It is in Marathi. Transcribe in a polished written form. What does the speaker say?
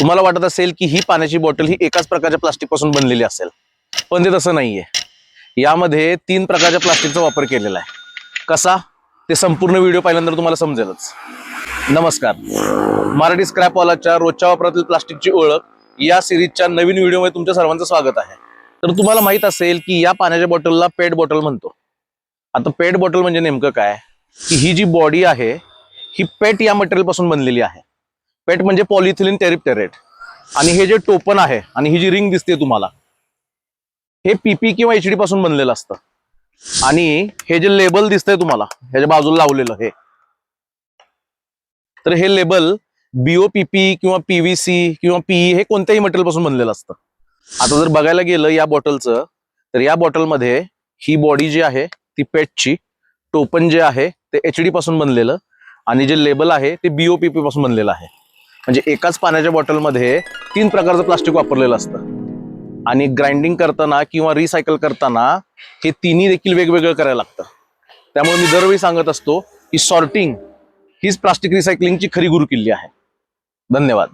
तुम्हाला वाटत असेल की ही पाण्याची बॉटल ही एकाच प्रकारच्या प्लास्टिक पासून बनलेली असेल, पण ते तसं नाहीये. यामध्ये 3 प्रकारच्या प्लास्टिकचा वापर केलेला आहे. कसा ते संपूर्ण व्हिडिओ पाहिल्यानंतर तुम्हाला समजेलच. नमस्कार, मराठी स्क्रॅपवालाच्या रोजच्या वापरातील प्लास्टिकची ओळख या सिरीजच्या नवीन व्हिडिओमध्ये तुमच्या सर्वांचं स्वागत आहे. तर तुम्हाला माहित असेल की या पाण्याच्या बॉटलला पेट बॉटल म्हणतो. आता पेट बॉटल म्हणजे नेमकं काय, की ही जी बॉडी आहे ही पेट या मटेरियल पासून बनलेली आहे. पेट म्हणजे पॉलिथिलीन टेरिप्टेरेट. आणि हे जे टोपण आहे आणि ही जी रिंग दिसते तुम्हाला, हे पीपी किंवा एचडी पासून बनलेलं असतं. आणि हे जे लेबल दिसतंय तुम्हाला ह्याच्या बाजूला लावलेलं, तर हे लेबल बीओपीपी किंवा पीव्हीसी किंवा पीई हे कोणत्याही मटेरियल पासून बनलेलं असतं. आता जर बघायला गेलं या बॉटलचं, तर या बॉटलमध्ये ही बॉडी जी आहे ती पेटची, टोपण जे आहे ते एचडी पासून बनलेलं, आणि जे लेबल आहे ते बीओपीपी पासून बनलेलं आहे. म्हणजे एकाच पाण्याच्या बॉटलमध्ये 3 प्रकारचं प्लास्टिक वापरलेलं असतं. आणि ग्राइंडिंग करताना किंवा रिसायकल करताना हे तिन्ही देखील वेगवेगळं करायला लागतं. त्यामुळे मी दरवेळी सांगत असतो की सॉर्टिंग हीच प्लास्टिक रिसायकलिंगची खरी गुरुकिल्ली आहे. धन्यवाद.